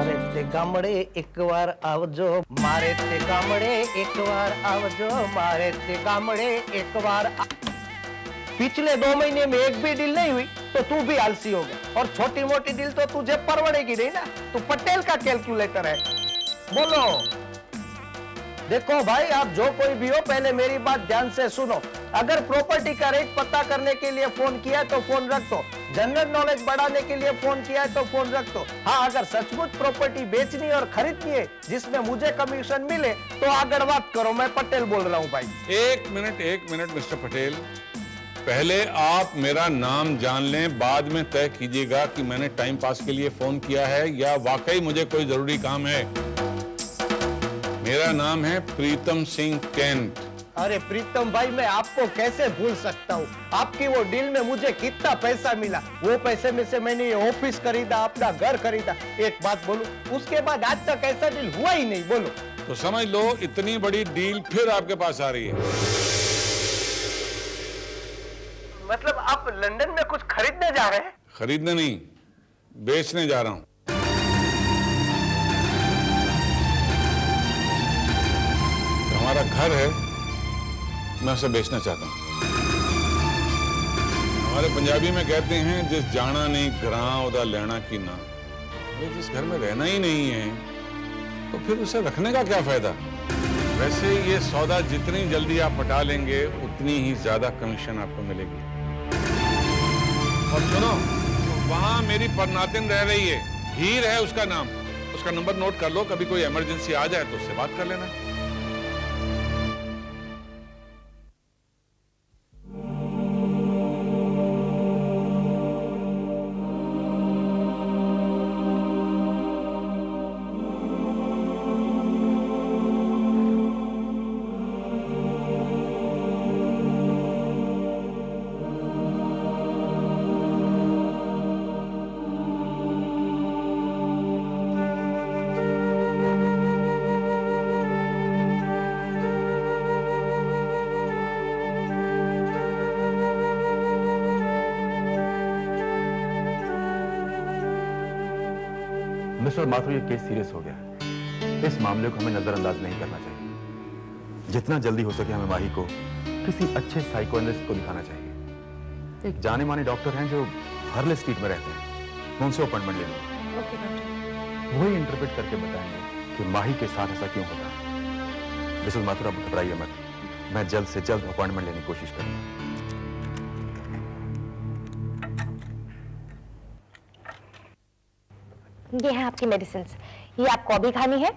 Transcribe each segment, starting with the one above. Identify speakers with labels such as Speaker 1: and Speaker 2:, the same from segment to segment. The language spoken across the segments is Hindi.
Speaker 1: મારે તે ગામડે એકવાર આવજો, મારે તે ગામડે એકવાર આવજો, मारे ते गामड़े एक बार। पिछले 2 महीने में एक भी डील नहीं हुई तो तू भी आलसी हो गया, और छोटी मोटी डील तो तुझे परवड़ेगी नहीं ना। तू पटेल का कैलकुलेटर है। बोलो। देखो भाई, आप जो कोई भी हो, पहले मेरी बात ध्यान से सुनो। अगर प्रॉपर्टी का रेट पता करने के लिए फोन किया है तो फोन रख दो, जनरल नॉलेज बढ़ाने के लिए फोन किया है तो फोन रख दो। हाँ, अगर सचमुच प्रॉपर्टी बेचनी और खरीदनी है जिसमें मुझे कमीशन मिले तो आगे बात करो। मैं पटेल बोल रहा हूँ भाई।
Speaker 2: एक मिनट मिस्टर पटेल, पहले आप मेरा नाम जान लें, बाद में तय कीजिएगा कि मैंने टाइम पास के लिए फोन किया है या वाकई मुझे कोई जरूरी काम है। मेरा नाम है प्रीतम सिंह कैंट।
Speaker 1: अरे प्रीतम भाई, मैं आपको कैसे भूल सकता हूँ। आपकी वो डील में मुझे कितना पैसा मिला, वो पैसे में से मैंने ये ऑफिस खरीदा, अपना घर खरीदा। एक बात बोलूं, उसके बाद आज तक ऐसा डील हुआ ही नहीं। बोलो।
Speaker 2: तो समझ लो इतनी बड़ी डील फिर आपके पास आ रही है।
Speaker 1: मतलब आप लंदन में कुछ खरीदने जा रहे हैं?
Speaker 2: खरीदने नहीं, बेचने जा रहा हूं। तो हमारा घर है, मैं उसे बेचना चाहता हूं। हमारे पंजाबी में कहते हैं, जिस जाना नहीं घरां उदा लेना की ना। जिस घर में रहना ही नहीं है तो फिर उसे रखने का क्या फायदा। वैसे ये सौदा जितनी जल्दी आप पटा लेंगे उतनी ही ज्यादा कमीशन आपको मिलेगी। और सुनो, वहां मेरी परनातिन रह रही है, हीर है उसका नाम, उसका नंबर नोट कर लो, कभी कोई इमरजेंसी आ जाए तो उससे बात कर लेना।
Speaker 3: मिस्टर माथुर, ये केस सीरियस हो गया है। इस मामले को हमें नजरअंदाज नहीं करना चाहिए। जितना जल्दी हो सके हमें माही को किसी अच्छे साइको एनालिस्ट को दिखाना चाहिए। एक जाने माने डॉक्टर हैं जो हर्ले स्ट्रीट में रहते हैं, मैं उनसे अपॉइंटमेंट ले लूंगा।
Speaker 4: Okay doctor.
Speaker 3: वही इंटरप्रेट करके बताएंगे कि माही के साथ ऐसा क्यों होता है। मिसेस माथुर, आप घबराइए मत, मैं जल्द से जल्द अपॉइंटमेंट लेने की कोशिश करूंगा।
Speaker 4: ये है आपकी मेडिसिन। ये आपको अभी खानी है,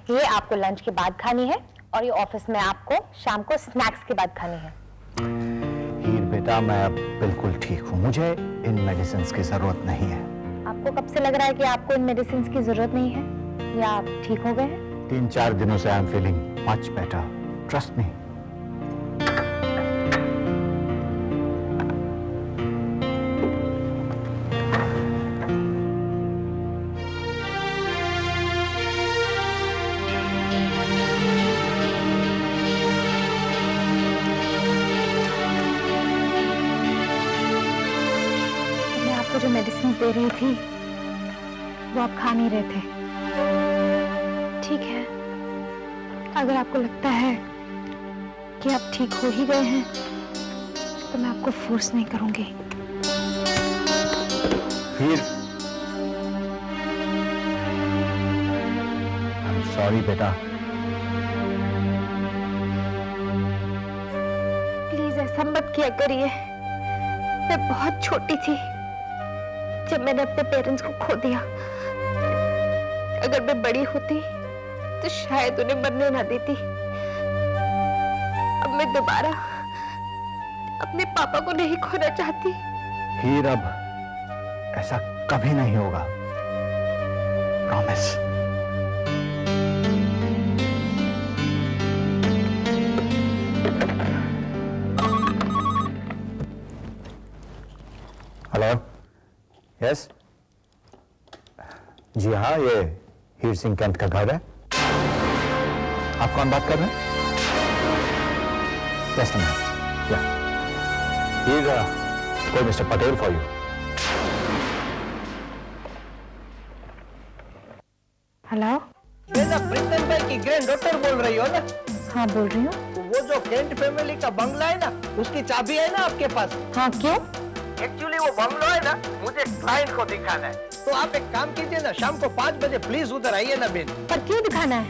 Speaker 4: ये आपको लंच के बाद खानी है, और ये ऑफिस में आपको शाम को स्नैक्स के बाद खानी है।
Speaker 5: हीर बेटा, मैं अब बिल्कुल ठीक हूँ, मुझे इन मेडिसिन की जरूरत नहीं है।
Speaker 4: आपको कब से लग रहा है कि आपको इन मेडिसिन की जरूरत नहीं है, या आप ठीक हो गए हैं?
Speaker 5: 3-4 दिनों से I am feeling much better, trust me.
Speaker 4: जो मेडिसिन दे रही थी वो आप खा नहीं रहे थे। ठीक है, अगर आपको लगता है कि आप ठीक हो ही गए हैं तो मैं आपको फोर्स नहीं करूंगी।
Speaker 5: फिर आई एम सॉरी बेटा।
Speaker 4: प्लीज ऐसा मत किया करिए। मैं बहुत छोटी थी जब मैंने अपने पेरेंट्स को खो दिया। अगर मैं बड़ी होती तो शायद उन्हें मरने ना देती। अब मैं दोबारा अपने पापा को नहीं खोना चाहती।
Speaker 5: हीर, अब ऐसा कभी नहीं होगा, प्रॉमिस। हेलो, यस जी हाँ, ये हीर सिंह कैंट का घर है। आप कौन बात कर रहे हैं? Just a minute. या हीर, कोई mister Patel for you.
Speaker 4: Hello.
Speaker 1: ये ना प्रीतम भाई की ग्रैंड डॉटर बोल रही हो ना?
Speaker 4: हाँ बोल रही हूँ।
Speaker 1: तो वो जो केंट फैमिली का बंगला है ना, उसकी चाबी है ना आपके पास?
Speaker 4: हाँ क्यों?
Speaker 1: एक्चुअली वो बंगलो है ना, मुझे क्लाइंट को दिखाना है। तो आप एक काम कीजिए ना, शाम को 5 बजे प्लीज उधर आइए ना बेन।
Speaker 4: पर क्यों दिखाना है?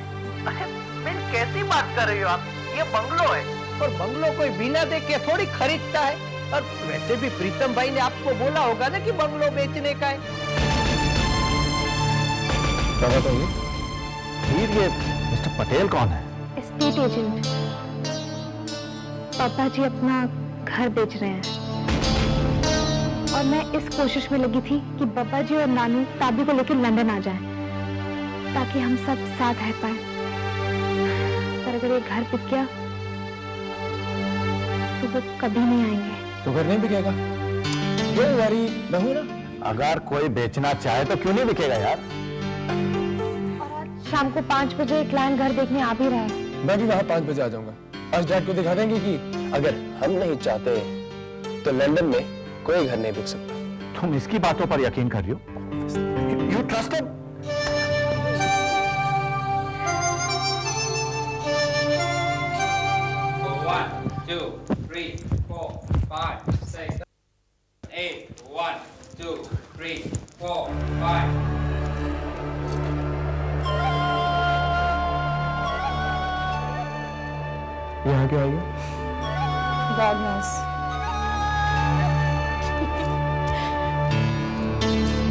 Speaker 1: बेन कैसी बात कर रही हो आप? ये बंगलो है और बंगलो कोई बिना देखे थोड़ी खरीदता है। और वैसे भी प्रीतम भाई ने आपको बोला होगा ना कि बंगलो बेचने का है।
Speaker 5: क्या बताइए? वीर, ये मिस्टर पटेल कौन है?
Speaker 4: Estate agent. पापा जी अपना घर बेच रहे हैं और मैं इस कोशिश में लगी थी कि पापा जी और नानू ताबी को लेकर लंदन आ जाएं, ताकि हम सब साथ रह पाए। पर अगर ये घर बिक गया तो वो कभी नहीं आएंगे।
Speaker 5: तो घर नहीं बिकेगा? क्यों वरी नहीं ना? अगर कोई बेचना चाहे तो क्यों नहीं बिकेगा यार?
Speaker 4: और आज शाम को 5 बजे क्लाइंट घर देखने आ भी रहा है।
Speaker 6: मैं भी वहाँ 5 बजे आ जाऊंगा। आज डैड को दिखा देंगे कि अगर हम नहीं चाहते तो लंदन में कोई घर नहीं बिक सकता।
Speaker 5: तुम इसकी बातों पर यकीन कर रही हो? You trust him?
Speaker 7: One, two, three, four, five, six, 8. 1, 2, 3, 4, 5.
Speaker 6: यहाँ क्यों आई?
Speaker 4: God knows.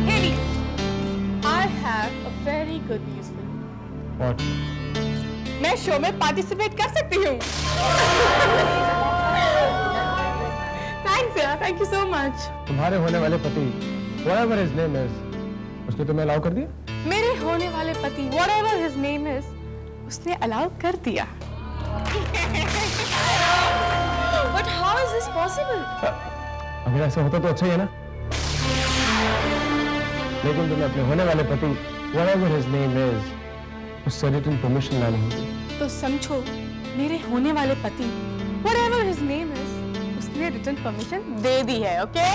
Speaker 8: Haley, I have a very good news for you.
Speaker 6: What?
Speaker 8: मैं शो में पार्टिसिपेट कर सकती हूँ। Thanks यार, thank you so much.
Speaker 6: तुम्हारे होने वाले पति, whatever his name is, उसने तुम्हें अलाउ कर दिया?
Speaker 8: मेरे होने वाले पति, whatever his name is, उसने अलाउ कर दिया। But how is this possible?
Speaker 6: अगर ऐसा होता तो अच्छा ही है ना? लेकिन तुम्हें अपने होने वाले पति, whatever his name is, उससे रिटन परमिशन लानी होगी।
Speaker 8: तो समझो, मेरे होने वाले पति, whatever his name is, उसने रिटन परमिशन दे दी है, ओके?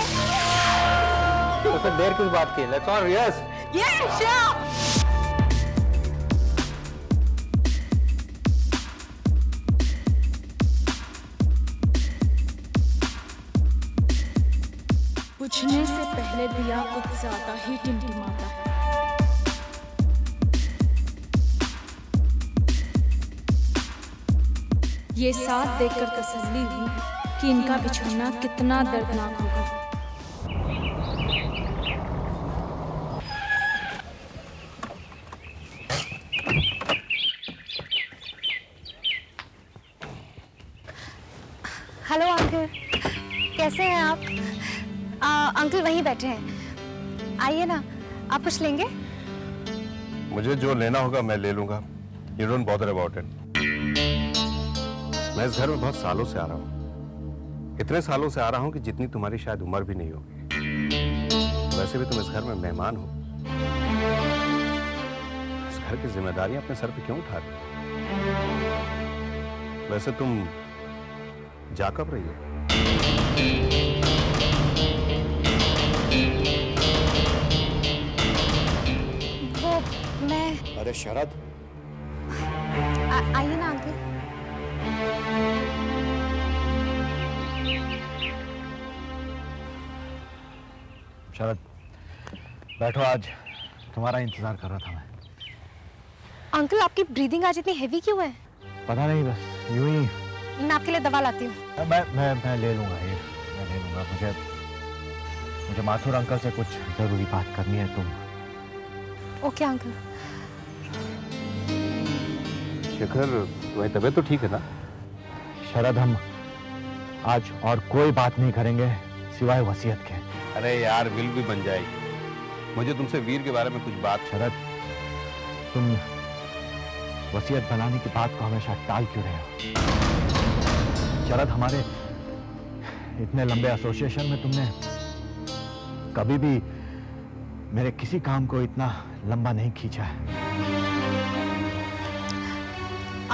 Speaker 5: तो फिर देर किस बात की? Let's all yes.
Speaker 8: Yeah, sure.
Speaker 9: बुझने से पहले दिया कुछ ज्यादा ही टिमटिमाता है। ये साथ देखकर तसल्ली हुई कि इनका बिछड़ना कितना दर्दनाक होगा।
Speaker 4: हेलो अंकल, कैसे हैं आप? अंकल वहीं बैठे हैं, आइए ना। आप कुछ लेंगे?
Speaker 3: मुझे जो लेना होगा मैं ले लूंगा। You don't bother about it. मैं इस घर में बहुत सालों से आ रहा हूँ, इतने सालों से आ रहा हूँ कि जितनी तुम्हारी शायद उम्र भी नहीं होगी। वैसे भी तुम इस घर में मेहमान हो। इस घर की जिम्मेदारियां अपने सर पे क्यों उठा रही हो? वैसे तुम जा कब रही हो?
Speaker 4: वो मैं
Speaker 5: अरे शरद,
Speaker 4: आइए ना अंकल।
Speaker 5: शरद बैठो, आज तुम्हारा इंतजार कर रहा था मैं।
Speaker 4: अंकल आपकी ब्रीदिंग आज इतनी हेवी क्यों है?
Speaker 5: पता नहीं, बस यूं ही।
Speaker 4: मैं आपके लिए दवा लाती हूँ।
Speaker 5: मैं ले लूंगा ये, मैं ले लूंगा। मुझे माथुर अंकल से कुछ जरूरी बात करनी है। तुम
Speaker 4: ओके अंकल।
Speaker 3: शिखर, तुम्हारी तबीयत तो ठीक है ना?
Speaker 5: शरद, हम आज और कोई बात नहीं करेंगे सिवाय वसीयत के।
Speaker 3: अरे यार, विल भी बन जाएगी। मुझे तुमसे वीर के बारे में कुछ बात।
Speaker 5: शरद, तुम वसीयत बनाने की बात को हमेशा टाल क्यों रहे हो? शरद, हमारे इतने लंबे एसोसिएशन में तुमने कभी भी मेरे किसी काम को इतना लंबा नहीं खींचा है।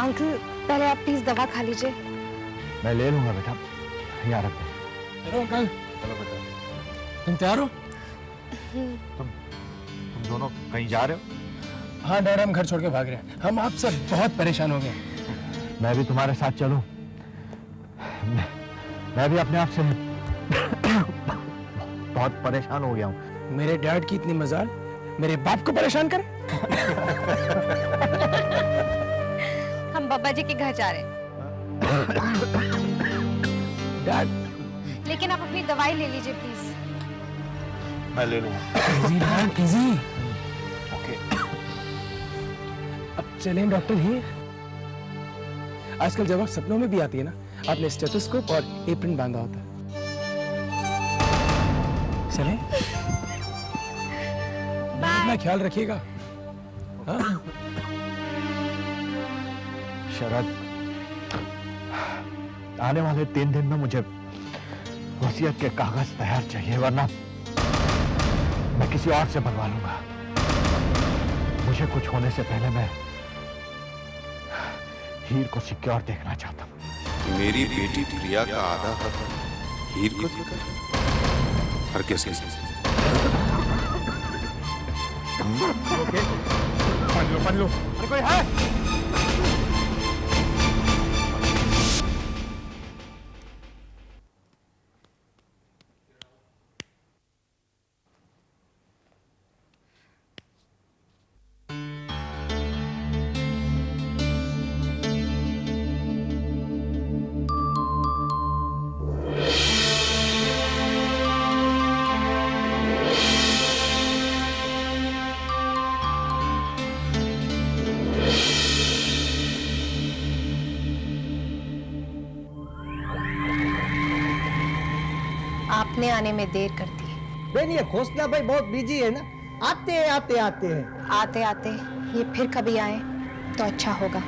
Speaker 4: अंकल पहले आप प्लीज दवा खा लीजिए।
Speaker 5: मैं ले लूंगा बेटा, यार रख दे।
Speaker 6: हेलो अंकल,
Speaker 3: चलो बेटा।
Speaker 6: तुम तैयार हो?
Speaker 5: तुम दोनों कहीं जा रहे हो?
Speaker 6: हाँ डैड, हम घर छोड़ के भाग रहे हैं। हम आपसे बहुत परेशान हो गए हैं।
Speaker 5: मैं भी तुम्हारे साथ चलूं? मैं भी अपने आप से बहुत परेशान हो गया हूं।
Speaker 6: मेरे डैड की इतनी मजाल मेरे बाप को परेशान कर।
Speaker 4: हम बाबा जी के घर जा रहे हैं।
Speaker 6: डैड,
Speaker 4: लेकिन आप अपनी दवाई ले लीजिए प्लीज।
Speaker 3: मैं ले लूंगा।
Speaker 6: Easy dad, easy. ओके, अब चलें डॉक्टर हियर। आजकल जब आप सपनों में भी आती है ना, आपने स्टेथोस्कोप और एप्रन बांधा होता है। चलें? अपना ख्याल रखिएगा। हाँ?
Speaker 5: शरद, आने वाले 3 दिन में मुझे वसीयत के कागज तैयार चाहिए, वरना मैं किसी और से बनवा लूंगा। मुझे कुछ होने से पहले मैं हीर को सिक्योर देखना चाहता हूं।
Speaker 10: मेरी बेटी प्रिया का आधा हक हीर को देकर हर किसी
Speaker 6: पढ़ लो।
Speaker 5: अरे कोई है?
Speaker 4: आपने आने में देर कर दी।
Speaker 1: बहन ये खोसला भाई बहुत बिजी है ना, आते हैं।
Speaker 4: आते आते ये फिर कभी आए तो अच्छा होगा।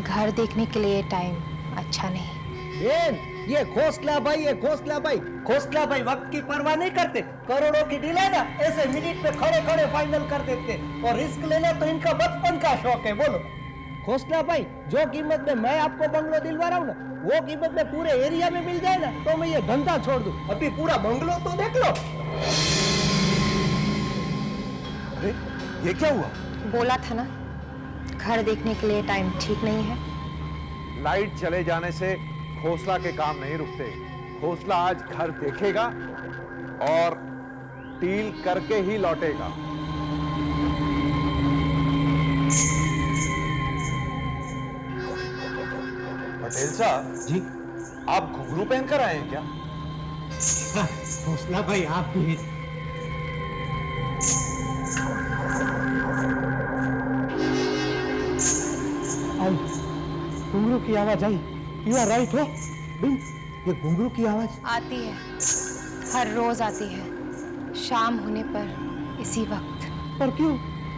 Speaker 4: घर देखने के लिए टाइम अच्छा नहीं।
Speaker 1: बहन ये खोसला भाई वक्त की परवाह नहीं करते। करोड़ों की डील है ना, ऐसे मिनट पे खड़े खड़े फाइनल कर देते। और रिस्क लेना तो इनका बचपन का शौक है। बोलो खोसला भाई, जो कीमत में मैं आपको बंगलो दिलवा रहा हूँ ना, वो कीमत में पूरे एरिया में मिल जाए ना, तो मैं ये धंधा छोड़ दूं। अभी पूरा बंगलो तो देख लो।
Speaker 3: अरे ये क्या हुआ?
Speaker 4: बोला था ना, घर देखने के लिए टाइम ठीक नहीं है।
Speaker 3: लाइट चले जाने से खोसला के काम नहीं रुकते। खोसला आज घर देखेगा और डील करके ही लौटेगा। पटेल साहब जी, आप घुंघरू पहनकर आए हैं क्या?
Speaker 1: खोसला भाई आप भी। घुंघरू की आवाज आई। यू आर राइट हो बिन, ये घुंघरू की आवाज
Speaker 4: आती है, हर रोज आती है, शाम होने पर इसी वक्त।
Speaker 1: पर क्यों?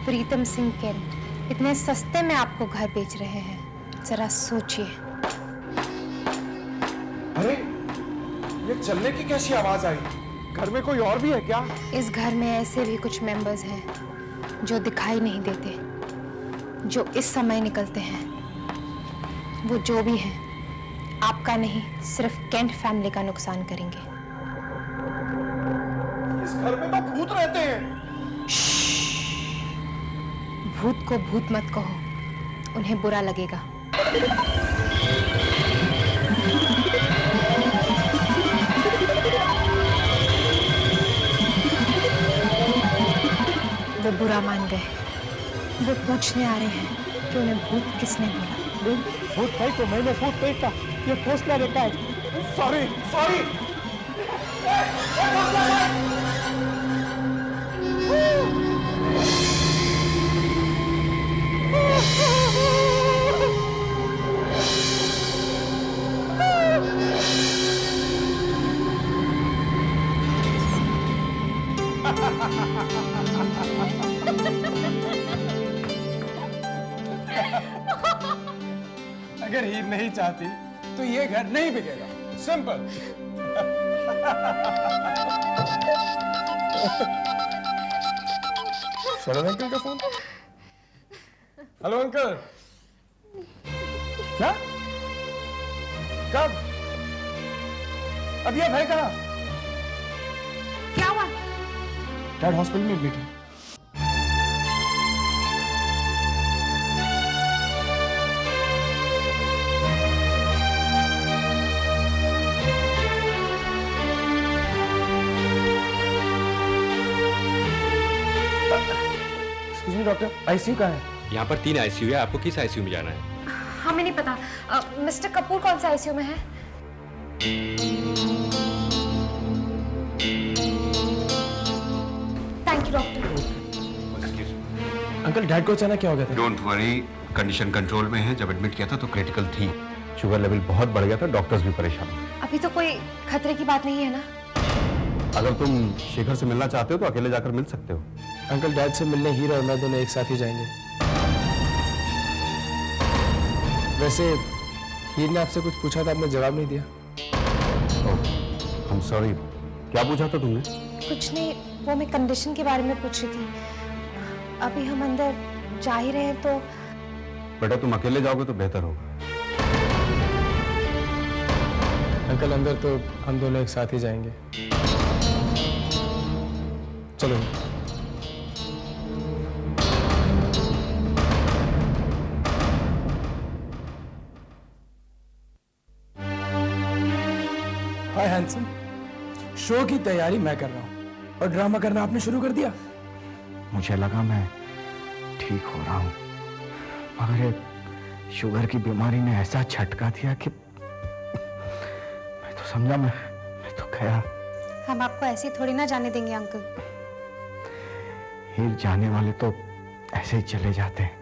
Speaker 4: प्रीतम सिंह कैंट इतने सस्ते में आपको घर बेच रहे हैं, जरा सोचिए।
Speaker 3: अरे ये चलने की कैसी आवाज आई? घर में कोई और भी है क्या?
Speaker 4: इस घर में ऐसे भी कुछ मेंबर्स हैं जो दिखाई नहीं देते, जो इस समय निकलते हैं। वो जो भी हैं, आपका नहीं सिर्फ कैंट फैमिली का नुकसान करेंगे।
Speaker 3: इस घर में तो भूत रहते हैं।
Speaker 4: भूत को भूत मत कहो, उन्हें बुरा लगेगा। वो बुरा मान गए। वो पूछने आ रहे हैं कि उन्हें भूत किसने बोला।
Speaker 1: भूत भाई तो मैंने भूत देखा, ये खोसला देखा है।
Speaker 3: सॉरी।
Speaker 6: अगर हीर नहीं चाहती तो ये घर नहीं बिकेगा। सिंपल। शरद अंकल का फोन। Hello uncle. क्या? कब? अभी आप है कहाँ?
Speaker 4: क्या हुआ?
Speaker 6: डैड हॉस्पिटल में एडमिट है। एक्सक्यूज मी डॉक्टर, आईसीयू कहाँ है?
Speaker 11: यहाँ पर 3 आईसीयू है, आपको किस आईसीयू में जाना है?
Speaker 4: हमें नहीं पता। मिस्टर कपूर कौन सा आईसीयू में है? Thank you doctor.
Speaker 6: Uncle dad को अचानक क्या हो गया था?
Speaker 10: डोंट वरी, कंडीशन कंट्रोल में है। जब एडमिट किया था तो क्रिटिकल थी।
Speaker 3: शुगर लेवल बहुत बढ़ गया था, डॉक्टर्स भी परेशान।
Speaker 4: अभी तो कोई खतरे की बात नहीं है ना?
Speaker 3: अगर तुम शेखर से मिलना चाहते हो तो अकेले जाकर मिल सकते हो।
Speaker 6: अंकल डैड से मिलने हीर और मैं दोनों एक साथ ही जाएंगे। वैसे हीर ने आपसे कुछ पूछा था, आपने जवाब नहीं दिया।
Speaker 3: आई एम सॉरी, क्या पूछा था तुमने?
Speaker 4: कुछ नहीं, वो मैं कंडीशन के बारे में पूछ रही थी। अभी हम अंदर जा ही रहे हैं तो।
Speaker 3: बेटा तुम अकेले जाओगे तो बेहतर होगा।
Speaker 6: अंकल अंदर तो हम दोनों एक साथ ही जाएंगे। चलो।
Speaker 12: हाय हैंडसम, शो की तैयारी मैं कर रहा हूं और ड्रामा करना आपने शुरू कर दिया।
Speaker 5: मुझे लगा मैं ठीक हो रहा हूं, मगर ये शुगर की बीमारी ने ऐसा झटका दिया कि मैं तो समझा मैं तो गया।
Speaker 4: हम आपको ऐसे थोड़ी ना जाने देंगे अंकल।
Speaker 5: हीर जाने वाले तो ऐसे ही चले जाते हैं।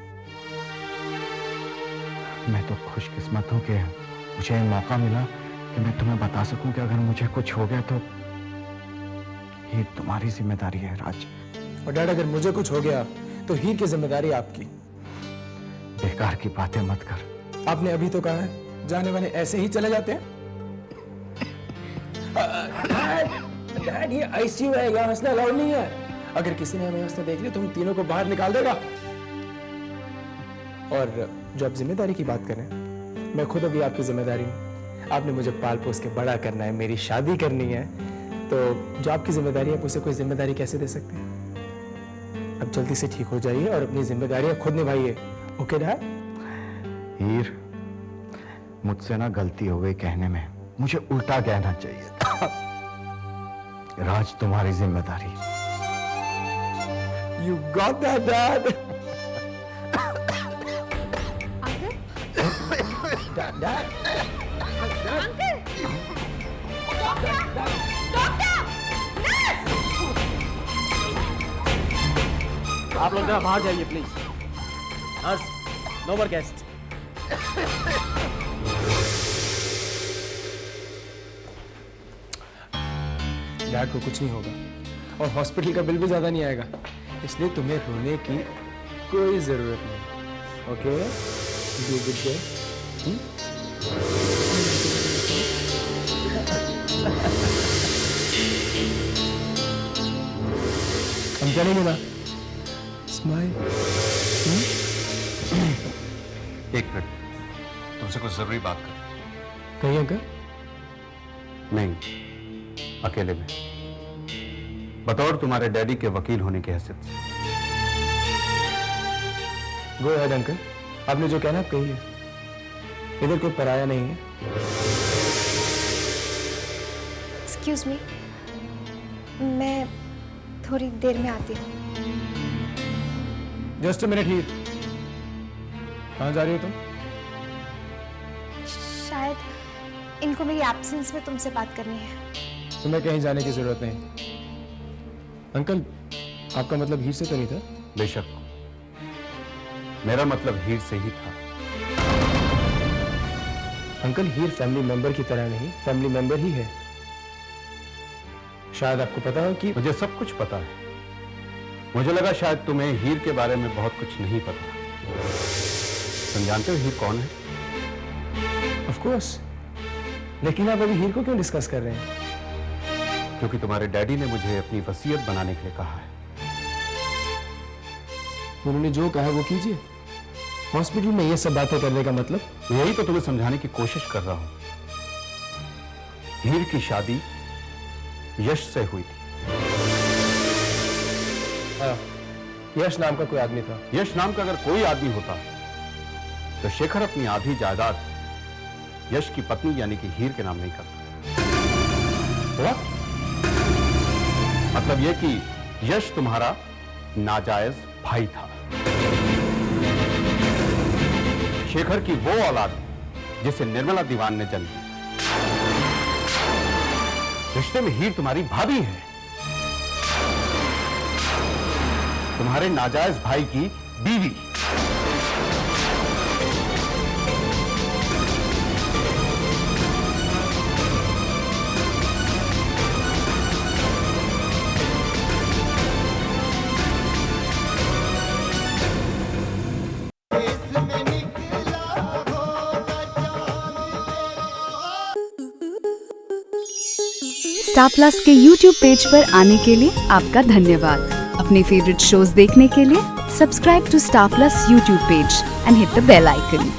Speaker 5: मैं तो खुशकिस्मत हूं कि मुझे ये मौका मिला कि मैं तुम्हें बता सकूं कि अगर मुझे कुछ हो गया तो हीर तुम्हारी जिम्मेदारी है राज।
Speaker 12: और डैड अगर मुझे कुछ हो गया तो हीर की जिम्मेदारी आपकी।
Speaker 5: बेकार की बातें मत कर।
Speaker 12: आपने अभी तो कहा है जाने वाले ऐसे ही चले जाते हैं। डैड ये आईसीयू है, यहाँ हंसना अलाउड नहीं है। अगर किसी ने हमें हंसते देख लिया तो हम तीनों को बाहर निकाल देगा। और जो आप जिम्मेदारी की बात कर रहे हैं, मैं खुद अभी आपकी जिम्मेदारी हूँ। आपने मुझे पाल पोस के बड़ा करना है, मेरी शादी करनी है, तो जो आपकी जिम्मेदारी है उसे कोई जिम्मेदारी कैसे दे सकते हैं? अब जल्दी से ठीक हो जाइए और अपनी जिम्मेदारियां खुद निभाइए। Okay dad?
Speaker 5: हीर, मुझसे ना गलती हो गई कहने में, मुझे उल्टा कहना चाहिए था। राज तुम्हारी जिम्मेदारी।
Speaker 12: You got that, Dad? Dad?
Speaker 1: आप लोग जरा बाहर जाइए please. Nurse, no more guest.
Speaker 6: Dad को कुछ नहीं होगा और हॉस्पिटल का बिल भी ज्यादा नहीं आएगा, इसलिए तुम्हें रोने की कोई जरूरत नहीं। Okay, do good day. हम चलेंगे ना? स्माइल।
Speaker 10: एक मिनट, तुमसे कुछ जरूरी बात कर।
Speaker 6: कहीं अंकल?
Speaker 3: नहीं, अकेले में, बतौर तुम्हारे डैडी के वकील होने की हैसियत से।
Speaker 6: गो अहेड अंकल, आपने जो कहना आप कहिए। इधर कोई पराया नहीं है।
Speaker 4: एक्सक्यूज मी, मैं थोड़ी देर में आती हूँ।
Speaker 6: जस्ट अ मिनट हीर, कहाँ जा रही हो तुम?
Speaker 4: शायद इनको मेरी एब्सेंस में तुमसे बात करनी है।
Speaker 6: तुम्हें कहीं जाने की जरूरत नहीं। अंकल, आपका मतलब हीर से तो नहीं था?
Speaker 3: बेशक, मेरा मतलब हीर से ही था।
Speaker 6: अंकल, हीर फैमिली मेंबर की तरह नहीं, फैमिली मेंबर ही है। शायद आपको पता हो कि
Speaker 3: मुझे सब कुछ पता है। मुझे लगा शायद तुम्हें हीर के बारे में बहुत कुछ नहीं पता। तुम जानते हो हीर कौन है?
Speaker 6: ऑफ कोर्स, लेकिन आप अभी हीर को क्यों डिस्कस कर रहे हैं?
Speaker 3: क्योंकि तुम्हारे डैडी ने मुझे अपनी वसीयत बनाने के लिए कहा है।
Speaker 6: उन्होंने जो कहा वो कीजिए। हॉस्पिटल में ये सब बातें करने का मतलब?
Speaker 3: यही तो तुम्हें समझाने की कोशिश कर रहा हूं। हीर की शादी यश से हुई थी।
Speaker 6: हाँ, यश नाम का कोई आदमी था।
Speaker 3: यश नाम का अगर कोई आदमी होता तो शेखर अपनी आधी जायदाद यश की पत्नी यानी कि हीर के नाम नहीं करता। मतलब यह कि यश तुम्हारा नाजायज भाई था।
Speaker 10: शेखर की वो औलाद जिसे निर्मला दीवान ने जन्म दिया। रिश्ते में हीर तुम्हारी भाभी है, तुम्हारे नाजायज भाई की बीवी।
Speaker 13: स्टार प्लस के YouTube पेज पर आने के लिए आपका धन्यवाद। अपने फेवरेट शोज देखने के लिए subscribe to Star Plus YouTube page and hit the bell icon.